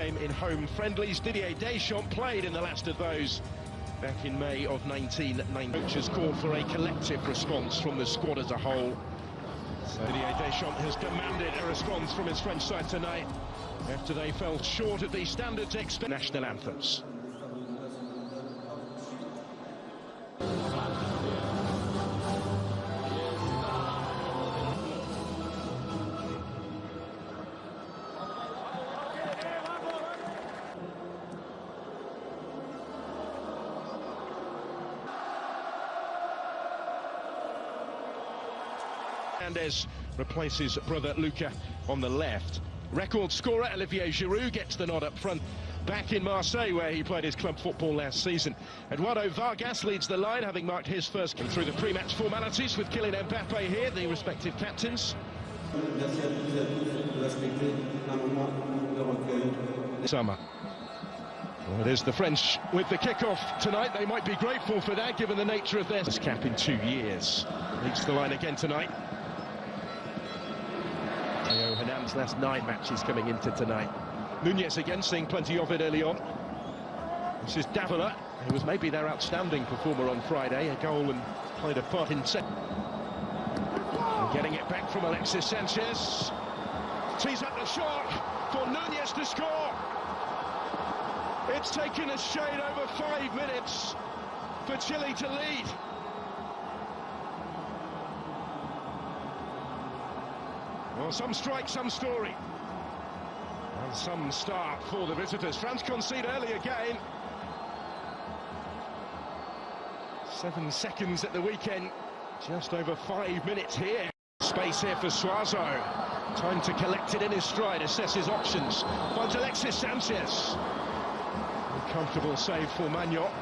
came in home friendlies. Didier Deschamps played in the last of those back in May of 1990. Coaches called for a collective response from the squad as a whole. So Didier Deschamps has demanded a response from his French side tonight after they fell short of the standards expected. National anthems. Hernandez replaces brother Luca on the left. Record scorer Olivier Giroud gets the nod up front. Back in Marseille, where he played his club football last season. Eduardo Vargas leads the line, having marked his first through the pre-match formalities with Kylian Mbappe here, the respective captains. Summer. Well, it is the French with the kick-off tonight. They might be grateful for that, given the nature of their cap in 2 years. Leads the line again tonight. Theo Hernandez's last 9 matches coming into tonight. Nunez again, seeing plenty of it early on. This is Davila, who was maybe their outstanding performer on Friday. A goal and played a part in set. Getting it back from Alexis Sanchez. Tees up the shot for Nunez to score. It's taken a shade over 5 minutes for Chile to lead. Well, some strike, some story. And some start for the visitors. France concede early again. 7 seconds at the weekend. Just over 5 minutes here. Space here for Suazo. Time to collect it in his stride, assess his options. Finds Alexis Sanchez. A comfortable save for Magnot.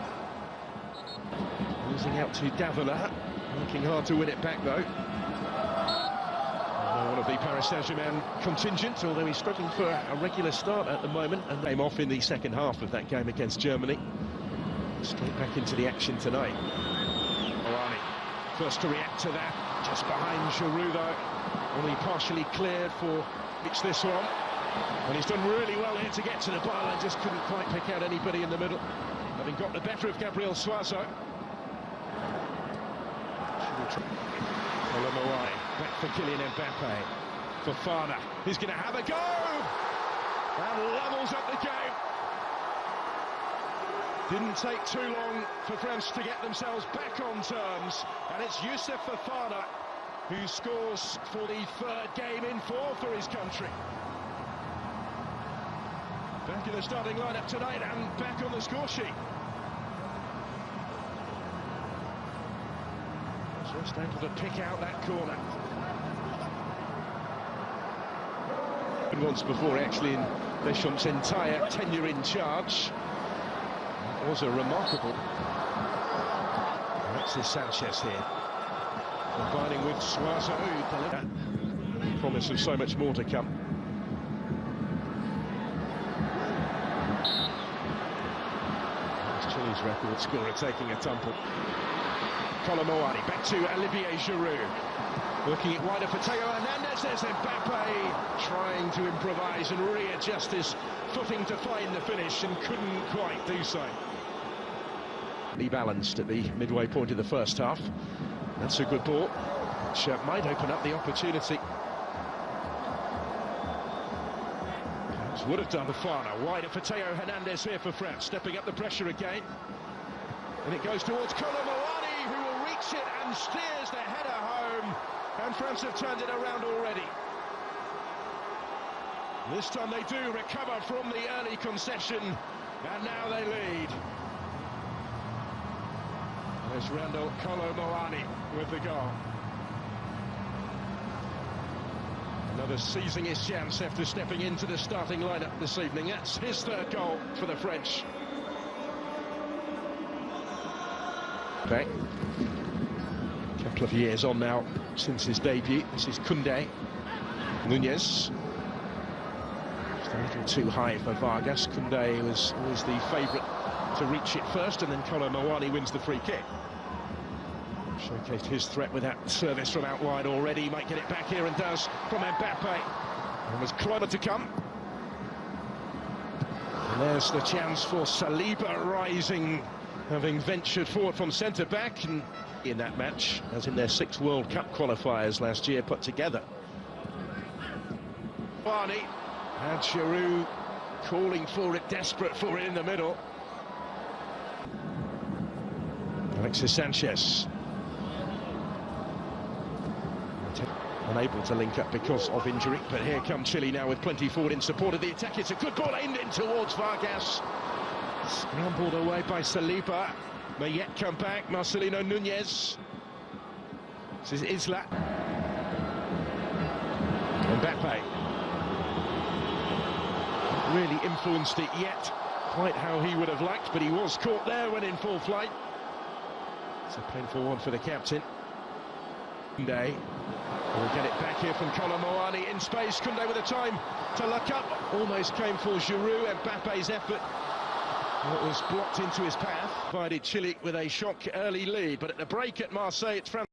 Losing out to Davila. Working hard to win it back, though. One of the Paris Saint-Germain contingent, although he's struggling for a regular start at the moment, and came off in the second half of that game against Germany. Straight back into the action tonight. Moani, first to react to that, just behind Giroud though, only partially cleared for reach this one. And he's done really well here to get to the byline, just couldn't quite pick out anybody in the middle, having got the better of Gabriel Suazo. Moani, back for Kylian Mbappe, for Fana, he's going to have a go, and levels up the game. Didn't take too long for France to get themselves back on terms, and it's Youssef Fofana who scores for the 3rd game in 4 for his country. Back in the starting lineup tonight and back on the score sheet. Just able to pick out that corner. Once before, actually, in Deschamps' entire tenure in charge. That was a remarkable. Alexis Sanchez here, combining with Suazo. Promise of so much more to come. That's Chile's record scorer taking a tumble. Moani back to Olivier Giroud, working it wider for Theo Hernandez. There's Mbappe trying to improvise and readjust his footing to find the finish, and couldn't quite do so. Balanced at the midway point of the first half. That's a good ball, which might open up the opportunity. Perhaps would have done the Fana. Wider for Theo Hernandez here for France, stepping up the pressure again. And it goes towards Moani, who will reach it and steers the header home, and France have turned it around already. This time they do recover from the early concession, and now they lead. There's Randall Moani with the goal. Another seizing his chance after stepping into the starting lineup this evening. That's his 3rd goal for the French. A couple of years on now since his debut. This is Koundé. Nunez. Just a little too high for Vargas. Koundé was always the favourite to reach it first, and then Moani wins the free kick. Showcased his threat with that service from out wide already. He might get it back here, and does, from Mbappe. And there's Climber to come. There's the chance for Saliba rising, having ventured forward from centre-back and in that match, as in their 6 World Cup qualifiers last year put together. Barney had Giroud calling for it, desperate for it in the middle. Alexis Sanchez. Unable to link up because of injury, but here come Chile now with plenty forward in support of the attack. It's a good ball aimed in towards Vargas. Scrambled away by Saliba. May yet come back, Marcelino Nunez. This is Isla. Mbappe. Really influenced it yet, quite how he would have liked, but he was caught there when in full flight. It's a painful one for the captain. Koundé will get it back here from Colomboani in space. Koundé with the time to look up. Almost came for Giroud. Mbappe's effort. It was blocked into his path. Provided Chile with a shock early lead, but at the break at Marseille, it's France.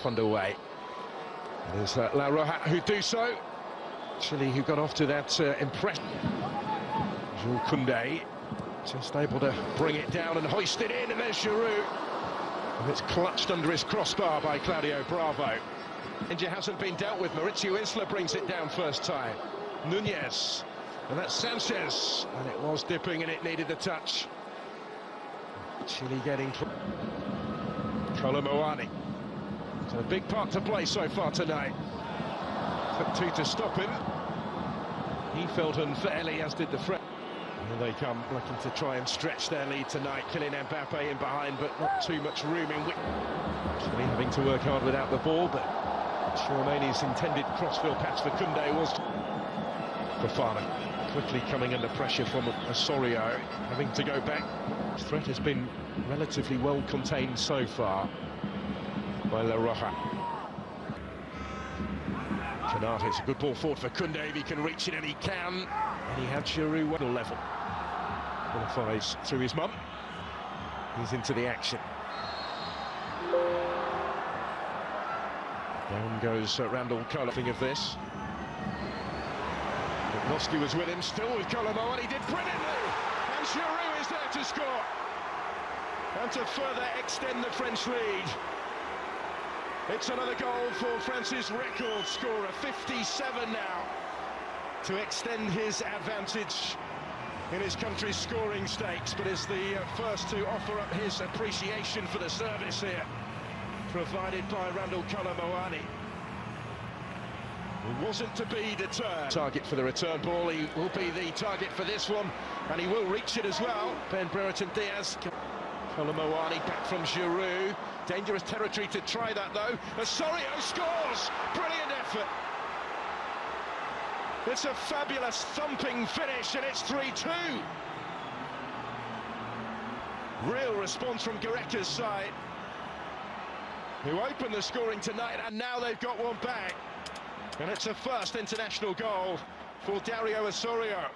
Underway. There's La Roja who do so. Chile who got off to that impression. Jules Koundé just able to bring it down and hoist it in, and there's Giroud. And it's clutched under his crossbar by Claudio Bravo. Danger hasn't been dealt with. Mauricio Isla brings it down first time. Nunez, and that's Sanchez, and it was dipping and it needed the touch. Chile getting Colomboani. It's a big part to play so far tonight. Took 2 to stop him. He felt unfairly, as did the French. Here they come, looking to try and stretch their lead tonight. Kylian Mbappe in behind, but not too much room in which. Chile having to work hard without the ball, but Chouameni's intended crossfield pass for Koundé was Fofana. Quickly coming under pressure from Osorio, having to go back. His threat has been relatively well contained so far by La Roja. Canate, it's a good ball forward for Koundé. If he can reach it, and he can. And he had Giroud level. Qualifies through his mum. He's into the action. Down goes Randall Colomboani of this. Lipnowski was with him, still with Colomboani, and he did brilliantly. And Giroud is there to score. And to further extend the French lead. It's another goal for France's record scorer, 57 now, to extend his advantage in his country's scoring stakes, but is the first to offer up his appreciation for the service here, provided by Randall Colomboani. It wasn't to be deterred. Target for the return ball, he will be the target for this one, and he will reach it as well. Ben Brereton Diaz. Colomboani back from Giroud. Dangerous territory to try that though. Osorio scores! Brilliant effort. It's a fabulous thumping finish, and it's 3-2. Real response from Gareca's side, who opened the scoring tonight, and now they've got one back. And it's a first international goal for Dario Osorio.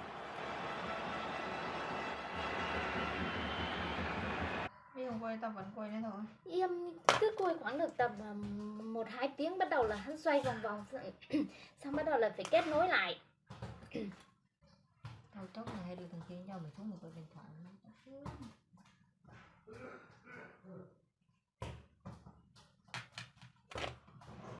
Đi không quay, tao vẫn quay nữa thôi. Em cứ quay khoảng được tầm 1-2 tiếng, bắt đầu là hắn xoay vòng vòng xong bắt đầu là phải kết nối lại. Tao chốc này hay đi thằng kia cho mày xuống một cái điện thoại.